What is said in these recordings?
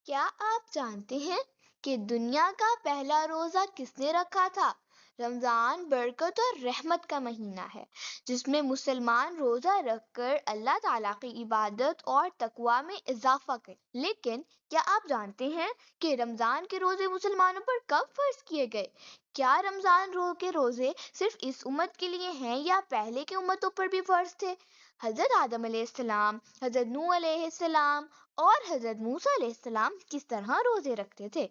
کیا آپ جانتے ہیں کہ دنیا کا پہلا روزہ کس نے رکھا تھا؟ رمضان برکت اور رحمت کا مہینہ ہے جس میں مسلمان روزہ رکھ کر اللہ تعالیٰ کی عبادت اور تقوی میں اضافہ کریں۔ لیکن کیا آپ جانتے ہیں کہ رمضان کے روزے مسلمانوں پر کب فرض کیے گئے؟ کیا رمضان کے روزے صرف اس امت کے لیے ہیں یا پہلے کی امتوں پر بھی فرض تھے؟ حضرت آدم علیہ السلام، حضرت نوح علیہ السلام اور حضرت موسیٰ علیہ السلام کس طرح روزے رکھتے تھے؟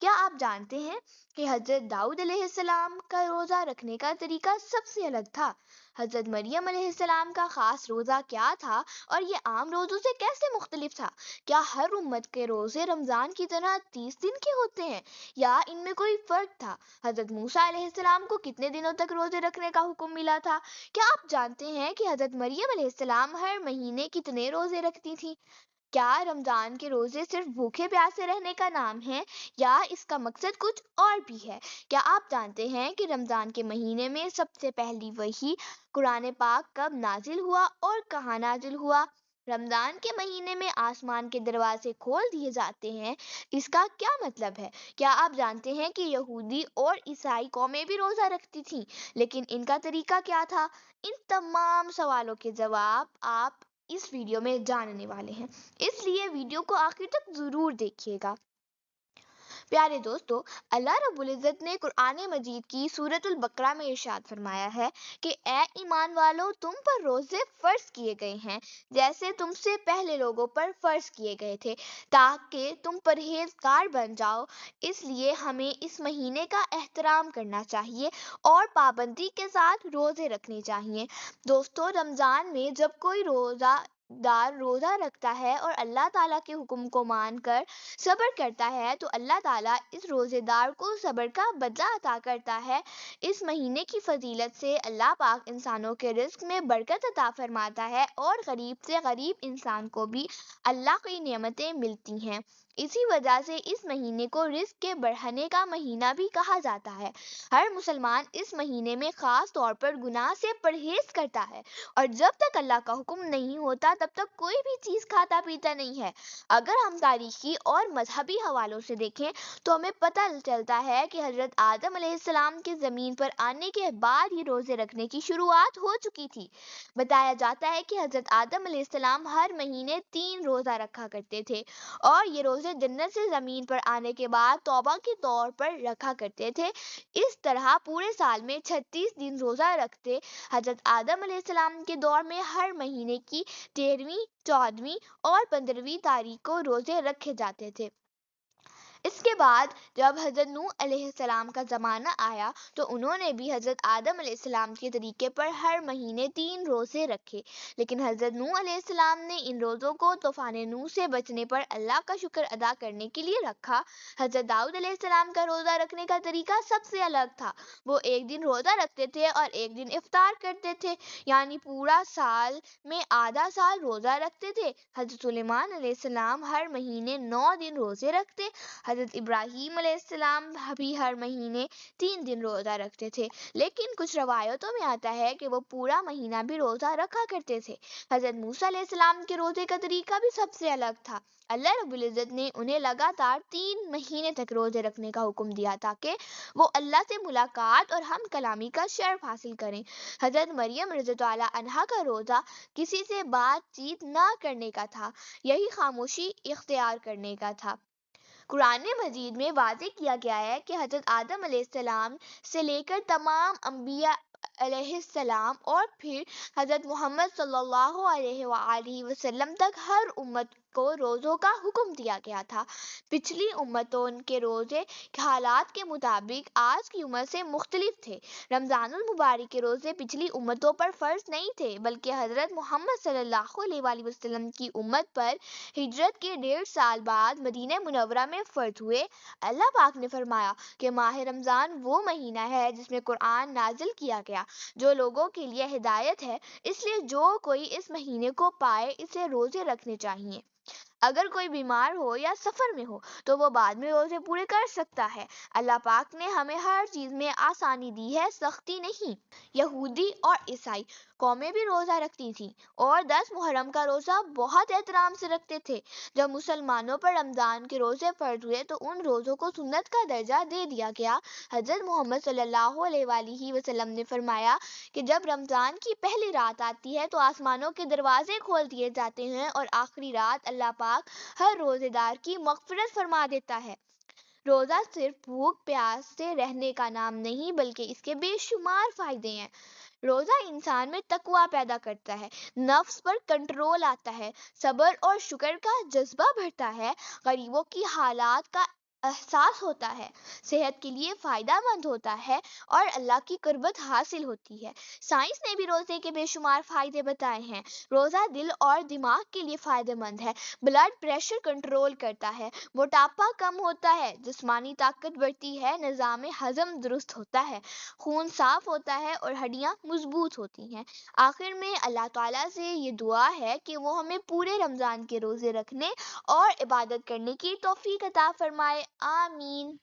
کیا آپ جانتے ہیں کہ حضرت داؤد علیہ السلام کا روزہ رکھنے کا طریقہ سب سے الگ تھا؟ حضرت مریم علیہ السلام کا خاص روزہ کیا تھا اور یہ عام روزوں سے کیسے مختلف تھا؟ کیا ہر امت کے روزے رمضان کی طرح 30 دن کے ہوتے ہیں یا ان میں کوئی فرق تھا؟ حضرت موسیٰ علیہ السلام کو کتنے دنوں تک روزے رکھنے کا حکم ملا تھا؟ کیا آپ جانتے ہیں کہ حضرت مریم علیہ السلام ہر مہینے کتنے روزے رکھتی تھی؟ کیا رمضان کے روزے صرف بھوکے پیاسے رہنے کا نام ہے یا اس کا مقصد کچھ اور بھی ہے؟ کیا آپ جانتے ہیں کہ رمضان کے مہینے میں سب سے پہلی وحی قرآن پاک کب نازل ہوا اور کہاں نازل ہوا؟ رمضان کے مہینے میں آسمان کے دروازے کھول دیے جاتے ہیں، اس کا کیا مطلب ہے؟ کیا آپ جانتے ہیں کہ یہودی اور عیسائی قومیں بھی روزہ رکھتی تھیں، لیکن ان کا طریقہ کیا تھا؟ ان تمام سوالوں کے جواب آپ اس ویڈیو میں جاننے والے ہیں، اس لیے ویڈیو کو آخر تک ضرور دیکھیے گا۔ پیارے دوستو، اللہ رب العزت نے قرآن مجید کی سورۃ البقرہ میں ارشاد فرمایا ہے کہ اے ایمان والو، تم پر روزے فرض کیے گئے ہیں جیسے تم سے پہلے لوگوں پر فرض کیے گئے تھے تاکہ تم پرہیزگار بن جاؤ۔ اس لیے ہمیں اس مہینے کا احترام کرنا چاہیے اور پابندی کے ساتھ روزے رکھنے چاہیے۔ دوستو، رمضان میں جب کوئی روزہ رکھتا ہے اور اللہ تعالیٰ کے حکم کو مان کر صبر کرتا ہے تو اللہ تعالیٰ اس روزے دار کو صبر کا بدلہ عطا کرتا ہے۔ اس مہینے کی فضیلت سے اللہ پاک انسانوں کے رزق میں برکت عطا فرماتا ہے اور غریب سے غریب انسان کو بھی اللہ کی نعمتیں ملتی ہیں۔ اسی وجہ سے اس مہینے کو رزق کے بڑھنے کا مہینہ بھی کہا جاتا ہے۔ ہر مسلمان اس مہینے میں خاص طور پر گناہ سے پرہیز کرتا ہے اور جب تک اللہ کا حکم نہیں ہوتا تب تک کوئی بھی چیز کھاتا پیتا نہیں ہے۔ اگر ہم تاریخی اور مذہبی حوالوں سے دیکھیں تو ہمیں پتہ چلتا ہے کہ حضرت آدم علیہ السلام کے زمین پر آنے کے بعد ہی روزے رکھنے کی شروعات ہو چکی تھی۔ بتایا جاتا ہے کہ حضرت آدم علیہ السلام ہر مہینے 3 روزہ رکھا کرتے تھے اور یہ روزے جنت سے زمین پر آنے کے بعد توبہ کے طور پر رکھا کرتے تھے۔ اس طرح پورے سال میں 36 دن روزہ رکھتے۔ حضرت آدم علیہ السلام کے دور میں ہر مہینے کی 13ویں، 14ویں اور 15ویں تاریخ کو روزے رکھے جاتے تھے۔ اس کے بعد جب حضرت نوح علیہ السلام کا زمانہ آیا تو انہوں نے بھی حضرت آدم علیہ السلام کے طریقے پر ہر مہینے 3 روزے رکھے، لیکن حضرت نوح علیہ السلام نے ان روزوں کو طوفان نوح سے بچنے پر اللہ کا شکر ادا کرنے کے لیے رکھا۔ حضرت داؤد علیہ السلام کا روزہ رکھنے کا طریقہ سب سے الگ تھا۔ وہ ایک دن روزہ رکھتے تھے اور ایک دن افطار کرتے تھے، یعنی پورا سال میں آدھا سال روزہ رکھتے تھے۔ حضرت سلیمان علیہ السلام ہر مہینے 9 دن روزے رکھتے۔ حضرت ابراہیم علیہ السلام بھی ہر مہینے 3 دن روزہ رکھتے تھے، لیکن کچھ روایتوں میں آتا ہے کہ وہ پورا مہینہ بھی روزہ رکھا کرتے تھے۔ حضرت موسیٰ علیہ السلام کے روزے کا طریقہ بھی سب سے الگ تھا۔ اللہ رب العزت نے انہیں لگاتار 3 مہینے تک روزے رکھنے کا حکم دیا تاکہ وہ اللہ سے ملاقات اور ہم کلامی کا شرف حاصل کریں۔ حضرت مریم رضی اللہ عنہا کا روزہ کسی سے بات چیت نہ کرنے کا تھا، یہی خاموشی اختیار کرنے کا تھا۔ قرآن مجید میں واضح کیا گیا ہے کہ حضرت آدم علیہ السلام سے لے کر تمام انبیاء علیہ السلام اور پھر حضرت محمد صلی اللہ علیہ وآلہ وسلم تک ہر امت کو روزوں کا حکم دیا گیا تھا۔ پچھلی امتوں کے روزے حالات کے مطابق آج کی امت سے مختلف تھے۔ رمضان المبارک کے روزے پچھلی امتوں پر فرض نہیں تھے بلکہ حضرت محمد صلی اللہ علیہ وآلہ وسلم کی امت پر ہجرت کے 1.5 سال بعد مدینہ منورہ میں فرض ہوئے۔ اللہ پاک نے فرمایا کہ ماہ رمضان وہ مہینہ ہے جس میں قرآن نازل کیا گیا جو لوگوں کے لیے ہدایت ہے، اس لیے جو کوئی اس مہینے کو پائے اسے روزے رکھنے چاہیے۔ اگر کوئی بیمار ہو یا سفر میں ہو تو وہ بعد میں روزے پورے کر سکتا ہے۔ اللہ پاک نے ہمیں ہر چیز میں آسانی دی ہے، سختی نہیں۔ یہودی اور عیسائی قومیں بھی روزہ رکھتی تھیں اور 10 محرم کا روزہ بہت احترام سے رکھتے تھے۔ جب مسلمانوں پر رمضان کے روزے فرض ہوئے تو ان روزوں کو سنت کا درجہ دے دیا گیا۔ حضرت محمد صلی اللہ علیہ وآلہ وسلم نے فرمایا کہ جب رمضان کی پہلی رات آتی ہے تو آسمانوں کے دروازے کھول دیے جاتے ہیں اور آخری رات اللہ پاک ہر روزے دار کی مغفرت فرما دیتا ہے۔ روزہ صرف بھوک پیاس سے رہنے کا نام نہیں بلکہ اس کے بے شمار فائدے ہیں۔ روزہ انسان میں تقویٰ پیدا کرتا ہے، نفس پر کنٹرول آتا ہے، صبر اور شکر کا جذبہ بڑھتا ہے، غریبوں کی حالات کا احساس ہوتا ہے، صحت کے لیے فائدہ مند ہوتا ہے اور اللہ کی قربت حاصل ہوتی ہے۔ سائنس نے بھی روزے کے بے شمار فائدے بتائے ہیں۔ روزہ دل اور دماغ کے لیے فائدہ مند ہے، بلڈ پریشر کنٹرول کرتا ہے، موٹاپا کم ہوتا ہے، جسمانی طاقت بڑھتی ہے، نظام ہضم درست ہوتا ہے، خون صاف ہوتا ہے اور ہڈیاں مضبوط ہوتی ہیں۔ آخر میں اللہ تعالیٰ سے یہ دعا ہے کہ وہ ہمیں پورے رمضان کے روزے رکھنے اور عبادت کرنے کی توفیق عطا فرمائے، آمین۔